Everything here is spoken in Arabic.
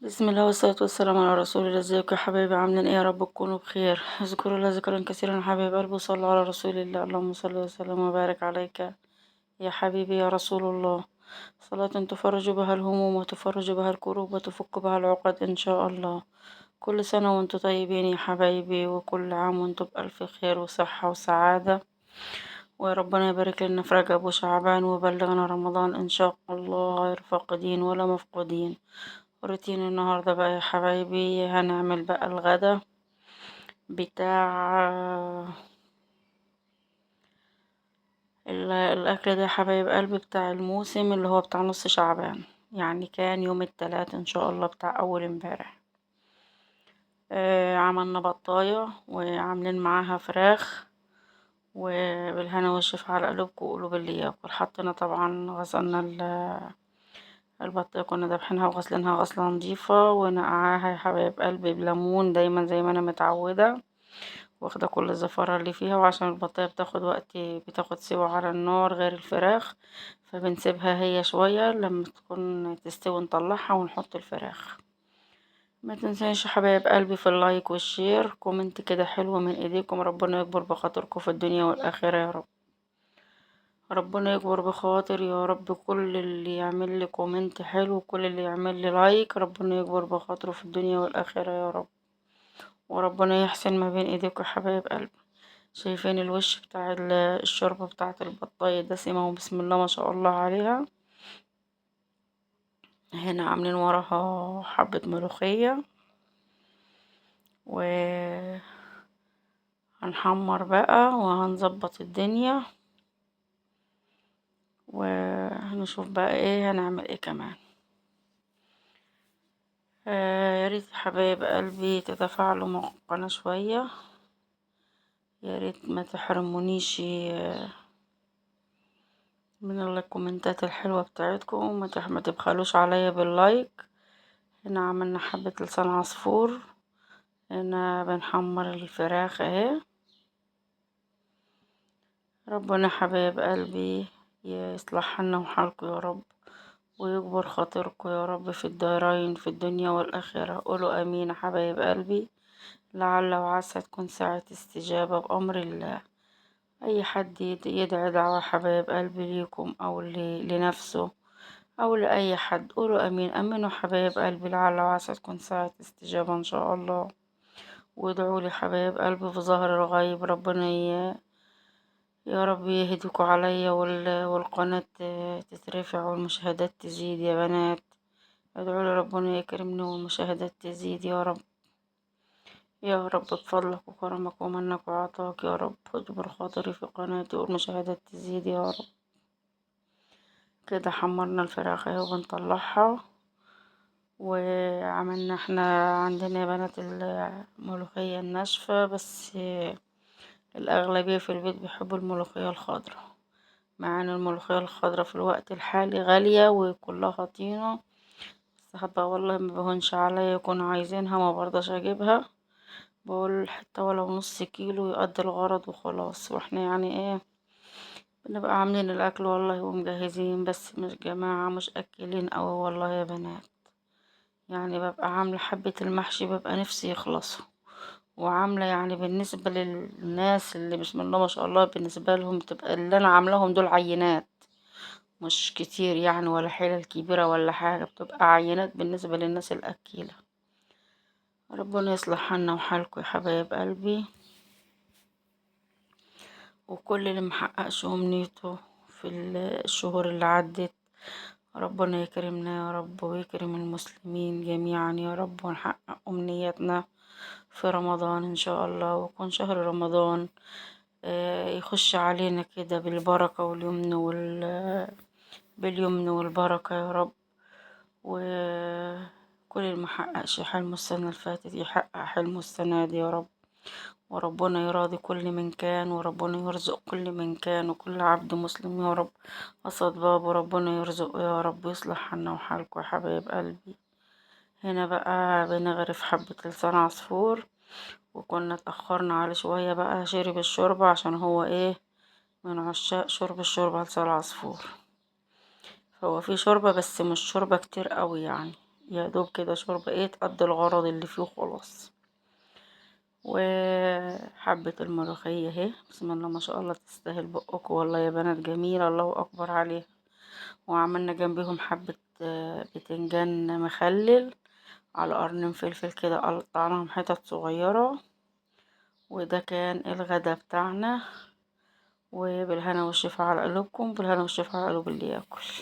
بسم الله والصلاة والسلام على رسول الله. ازيكم يا حبايبي؟ عاملين ايه؟ يا رب تكونوا بخير. اذكروا الله ذكرا كثيرا يا حبايب قلبي، وصلوا على رسول الله. اللهم صل وسلم وبارك عليك يا حبيبي يا رسول الله. صلاة تفرج بها الهموم وتفرج بها الكروب وتفك بها العقد إن شاء الله. كل سنة وانتم طيبين يا حبايبي، وكل عام وانتم بألف خير وصحة وسعادة، وربنا يبارك لنا في رجب وشعبان ويبلغنا رمضان إن شاء الله غير فاقدين ولا مفقودين. روتين النهاردة بقى يا حبايبي، هنعمل بقى الغدا بتاع الأكل ده يا حبايب قلبي، بتاع الموسم اللي هو بتاع نص شعبان، يعني كان يوم التلات إن شاء الله بتاع أول امبارح. عملنا بطاية وعاملين معاها فراخ، وبالهنا والشفا على قلوبكم وقلوب اللي ياكل. حطينا طبعا، غسلنا البطاية، كنا دابحينها وغسلينها غسلة نضيفة، ونقعاها يا حبايب قلبي بليمون دايما زي ما أنا متعودة، واخدة كل الزفارة اللي فيها. وعشان البطاية بتاخد وقت، بتاخد سوا على النار غير الفراخ، فبنسيبها هي شوية لما تكون تستوي نطلعها ونحط الفراخ. ما تنسانش يا حبايب قلبي في اللايك والشير، كومنت كده حلو من ايديكم. ربنا يكبر بخاطركم في الدنيا والآخرة يا رب. ربنا يكبر بخاطر يا رب. كل اللي يعمل لي كومنت حلو وكل اللي يعمل لي لايك، ربنا يكبر بخاطره في الدنيا والآخرة يا رب. وربنا يحسن ما بين ايديكم يا حبايب قلبي. شايفين الوش بتاع الشوربة بتاعة البطاية دسمة، وبسم الله ما شاء الله عليها. هنا عاملين وراها حبة ملوخية، وهنحمر بقى وهنظبط الدنيا، وهنشوف بقى ايه هنعمل ايه كمان. ياريت حبايب قلبي تتفاعلوا مع القناة شوية، ياريت ما تحرمونيش من الكومنتات الحلوة بتاعتكم، ما تبخلوش عليا باللايك. هنا عملنا حبة لسان عصفور، هنا بنحمر الفراخ اهي. ربنا حبايب قلبي يصلح حالنا وحالكم يا رب، ويكبر خاطركم يا رب في الدارين في الدنيا والآخرة. قولوا امين يا حبايب قلبي. لعل وعسى تكون ساعة استجابة بأمر الله. اي حد يدعي دعوة حبايب قلبي ليكم او لنفسه او لاي حد، قولوا امين. امنوا حبايب قلبي، لعل وعسى تكون ساعة استجابة ان شاء الله. وادعوا لي حبايب قلبي في ظهر الغيب، ربنا يا رب يهديكوا عليا والقناة تترفع والمشاهدات تزيد يا بنات. ادعوا لي ربنا يكرمني والمشاهدات تزيد يا رب. يا رب بفضلك وكرمك ومنك وعطاك يا رب، اجبر خاطري في قناتي والمشاهدات تزيد يا رب. كده حمرنا الفراخ اهي وبنطلعها. وعملنا احنا عندنا يا بنات الملوخية الناشفة، بس الأغلبية في البيت بيحبوا الملوخية الخضراء، مع ان الملوخية الخضراء في الوقت الحالي غالية وكلها طينة. بس هبقى والله ما بهونش عليا، يكونوا عايزينها ما برضاش اجيبها، بقول حتى ولو نص كيلو يقضي الغرض وخلاص. واحنا يعني ايه، بنبقى عاملين الاكل والله ومجهزين، بس مش جماعة مش اكلين اوي والله يا بنات. يعني ببقى عاملة حبة المحشي ببقى نفسي يخلصوا، وعاملة يعني بالنسبة للناس اللي بسم الله ما شاء الله بالنسبة لهم تبقى اللي انا عاملاهم دول عينات، مش كتير يعني ولا حلل كبيرة ولا حاجة، بتبقى عينات بالنسبة للناس الأكيلة. ربنا يصلح حالنا وحالكم يا حبايب قلبي. وكل اللي محققش أمنيته في الشهور اللي عدت، ربنا يكرمنا يا رب ويكرم المسلمين جميعا يا رب، ونحقق أمنياتنا في رمضان إن شاء الله. ويكون شهر رمضان يخش علينا كده بالبركة واليمن باليمن والبركة يا رب. وكل اللي محققش حلمه السنة اللي فاتت يحقق حلمه السنة دي يا رب. وربنا يراضي كل من كان، وربنا يرزق كل من كان، وكل عبد مسلم يا رب قصد بابه ربنا يرزقه يا رب. يصلح حالنا وحالكم يا حبايب قلبي. هنا بقى بنغرف حبة لسان عصفور، وكنا اتأخرنا عليه شوية بقى، شرب الشوربة عشان هو ايه من عشاق شرب الشوربة لسان العصفور. هو في شوربة بس مش شوربة كتير قوي يعني، يا دوب كده شوربة ايه تقضي الغرض اللي فيه وخلاص. وحبة الملوخية اهي، بسم الله ما شاء الله، تستاهل بقكم والله يا بنات، جميلة الله اكبر عليها. وعملنا جنبيهم حبة بتنجان مخلل على قرن فلفل كده، قطعناهم حتت صغيرة. وده كان الغدا بتاعنا، وبالهنا والشفا على قلوبكم، بالهنا والشفا على قلوب اللي ياكل.